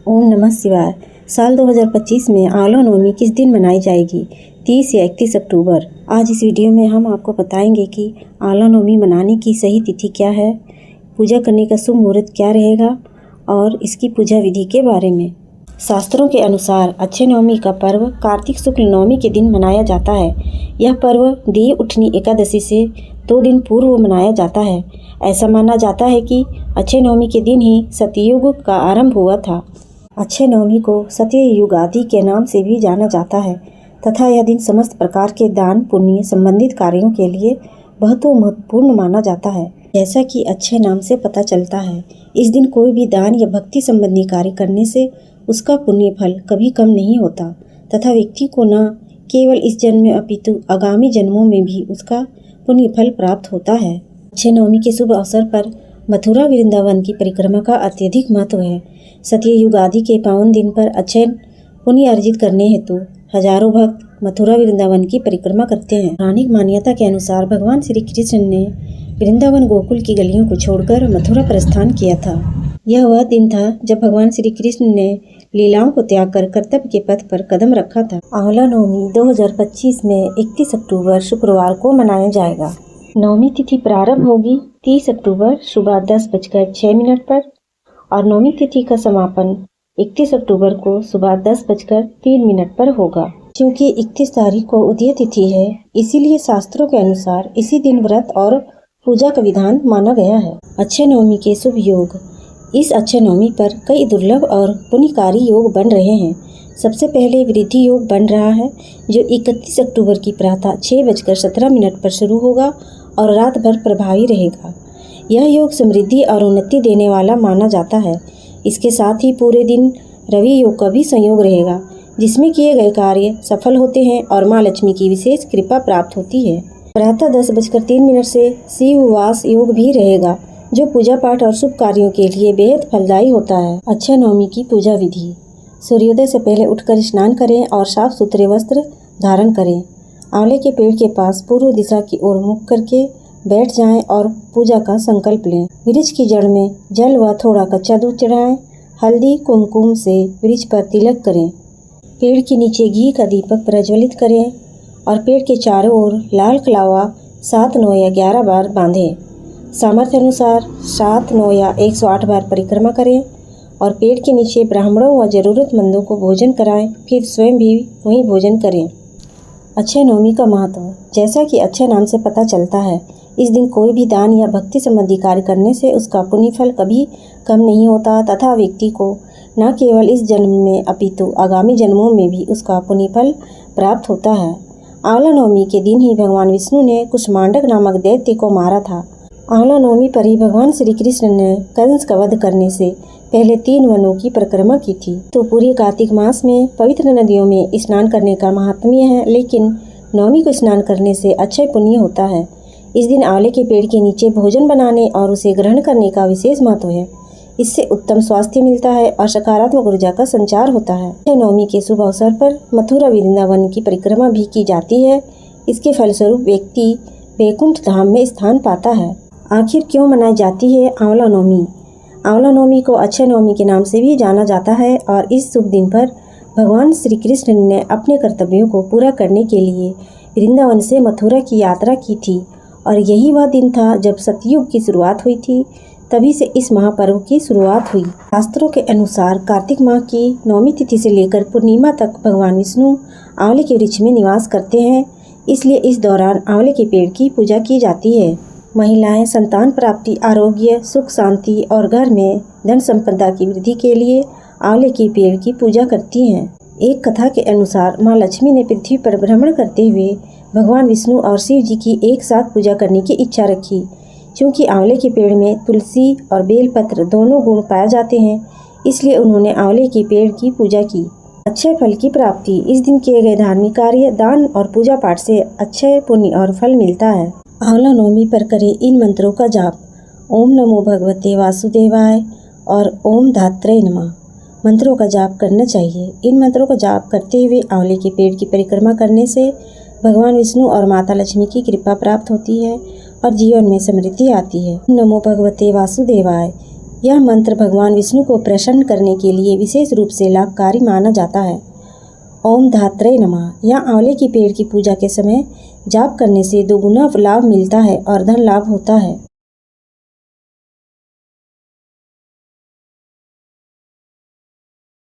ओम नमः शिवाय। साल 2025 में आंवला नवमी किस दिन मनाई जाएगी? 30 या 31 अक्टूबर। आज इस वीडियो में हम आपको बताएंगे कि आंवला नवमी मनाने की सही तिथि क्या है, पूजा करने का शुभ मुहूर्त क्या रहेगा और इसकी पूजा विधि के बारे में। शास्त्रों के अनुसार अक्षय नवमी का पर्व कार्तिक शुक्ल नवमी के दिन मनाया जाता है। यह पर्व देव उठनी एकादशी से 2 दिन पूर्व मनाया जाता है। ऐसा माना जाता है कि अक्षय नवमी के दिन ही सतयुग का आरंभ हुआ था। अक्षय नवमी को सत्य युगादि के नाम से भी जाना जाता है तथा यह दिन समस्त प्रकार के दान पुण्य संबंधित कार्यों के लिए बहुत महत्वपूर्ण माना जाता है। जैसा कि अक्षय नाम से पता चलता है, इस दिन कोई भी दान या भक्ति संबंधी कार्य करने से उसका पुण्य फल कभी कम नहीं होता तथा व्यक्ति को न केवल इस जन्म में अपितु आगामी जन्मों में भी उसका पुण्य फल प्राप्त होता है। अक्षय नवमी के शुभ अवसर पर मथुरा वृंदावन की परिक्रमा का अत्यधिक महत्व है। सत्य युग आदि के पावन दिन पर अक्षय पुण्य अर्जित करने हेतु हजारों भक्त मथुरा वृंदावन की परिक्रमा करते हैं। पौराणिक मान्यता के अनुसार भगवान श्री कृष्ण ने वृंदावन गोकुल की गलियों को छोड़कर मथुरा प्रस्थान किया था। यह वह दिन था जब भगवान श्री कृष्ण ने लीलाओं को त्याग कर कर्तव्य के पथ पर कदम रखा था। आंवला नवमी 2025 में 31 अक्टूबर शुक्रवार को मनाया जाएगा। नवमी तिथि प्रारंभ होगी 30 अक्टूबर सुबह 10:06 पर और नवमी तिथि का समापन 31 अक्टूबर को सुबह 10:03 पर होगा। क्योंकि 31 तारीख को उदय तिथि है, इसीलिए शास्त्रों के अनुसार इसी दिन व्रत और पूजा का विधान माना गया है। अक्षय नवमी के शुभ योग। इस अक्षय नवमी पर कई दुर्लभ और पुण्यकारी योग बन रहे हैं। सबसे पहले वृद्धि योग बन रहा है जो 31 अक्टूबर की प्रातः 6:17 पर शुरू होगा और रात भर प्रभावी रहेगा। यह योग समृद्धि और उन्नति देने वाला माना जाता है। इसके साथ ही पूरे दिन रवि योग का भी संयोग रहेगा, जिसमें किए गए कार्य सफल होते हैं और माँ लक्ष्मी की विशेष कृपा प्राप्त होती है। प्रातः 10:03 से शिववास योग भी रहेगा, जो पूजा पाठ और शुभ कार्यों के लिए बेहद फलदायी होता है। अक्षय नवमी की पूजा विधि। सूर्योदय से पहले उठकर स्नान करें और साफ सुथरे वस्त्र धारण करें। आंवले के पेड़ के पास पूर्व दिशा की ओर मुख करके बैठ जाएं और पूजा का संकल्प लें। वृक्ष की जड़ में जल व थोड़ा कच्चा दूध चढ़ाएं। हल्दी कुमकुम से वृक्ष पर तिलक करें। पेड़ के नीचे घी का दीपक प्रज्वलित करें और पेड़ के चारों ओर लाल कलावा 7, 9 या 11 बार बांधें। सामर्थ्य अनुसार 7, 9 या 108 बार परिक्रमा करें और पेड़ के नीचे ब्राह्मणों व जरूरतमंदों को भोजन कराएं, फिर स्वयं भी वहीं भोजन करें। अक्षय नवमी का महत्व। जैसा कि अक्षय नाम से पता चलता है, इस दिन कोई भी दान या भक्ति संबंधी कार्य करने से उसका पुण्य फल कभी कम नहीं होता तथा व्यक्ति को न केवल इस जन्म में अपितु आगामी जन्मों में भी उसका पुण्य फल प्राप्त होता है। आंवला नवमी के दिन ही भगवान विष्णु ने कुष्मांडक नामक दैत्य को मारा था। आंवला नवमी पर ही भगवान श्री कृष्ण ने कंस का वध करने से पहले 3 वनों की परिक्रमा की थी। तो पूरे कार्तिक मास में पवित्र नदियों में स्नान करने का महात्म्य है, लेकिन नवमी को स्नान करने से अक्षय पुण्य होता है। इस दिन आंवले के पेड़ के नीचे भोजन बनाने और उसे ग्रहण करने का विशेष महत्व है। इससे उत्तम स्वास्थ्य मिलता है और सकारात्मक ऊर्जा का संचार होता है। अक्षय नवमी के शुभ अवसर पर मथुरा वृंदावन की परिक्रमा भी की जाती है। इसके फलस्वरूप व्यक्ति वैकुंठ धाम में स्थान पाता है। आखिर क्यों मनाई जाती है आंवला नवमी? आंवला नवमी को अक्षय नवमी के नाम से भी जाना जाता है और इस शुभ दिन पर भगवान श्री कृष्ण ने अपने कर्तव्यों को पूरा करने के लिए वृंदावन से मथुरा की यात्रा की थी और यही वह दिन था जब सतयुग की शुरुआत हुई थी। तभी से इस महापर्व की शुरुआत हुई। शास्त्रों के अनुसार कार्तिक माह की नवमी तिथि से लेकर पूर्णिमा तक भगवान विष्णु आंवले के वृक्ष में निवास करते हैं, इसलिए इस दौरान आंवले के पेड़ की पूजा की जाती है। महिलाएं संतान प्राप्ति, आरोग्य, सुख शांति और घर में धन संपदा की वृद्धि के लिए आंवले के पेड़ की पूजा करती हैं। एक कथा के अनुसार माँ लक्ष्मी ने पृथ्वी पर भ्रमण करते हुए भगवान विष्णु और शिव जी की एक साथ पूजा करने की इच्छा रखी। क्योंकि आंवले के पेड़ में तुलसी और बेलपत्र दोनों गुण पाए जाते हैं, इसलिए उन्होंने आंवले के पेड़ की पूजा की। अक्षय फल की प्राप्ति। इस दिन किए गए धार्मिक कार्य, दान और पूजा पाठ से अक्षय पुण्य और फल मिलता है। आंवला नवमी पर करें इन मंत्रों का जाप। ओम नमो भगवते वासुदेवाय और ओम धात्रे नमः मंत्रों का जाप करना चाहिए। इन मंत्रों का जाप करते हुए आंवले के पेड़ की परिक्रमा करने से भगवान विष्णु और माता लक्ष्मी की कृपा प्राप्त होती है और जीवन में समृद्धि आती है। नमो भगवते वासुदेवाय। यह मंत्र भगवान विष्णु को प्रसन्न करने के लिए विशेष रूप से लाभकारी माना जाता है। ओम धात्रे नमः। यह आंवले की पेड़ की पूजा के समय जाप करने से दोगुना लाभ मिलता है और धन लाभ होता है।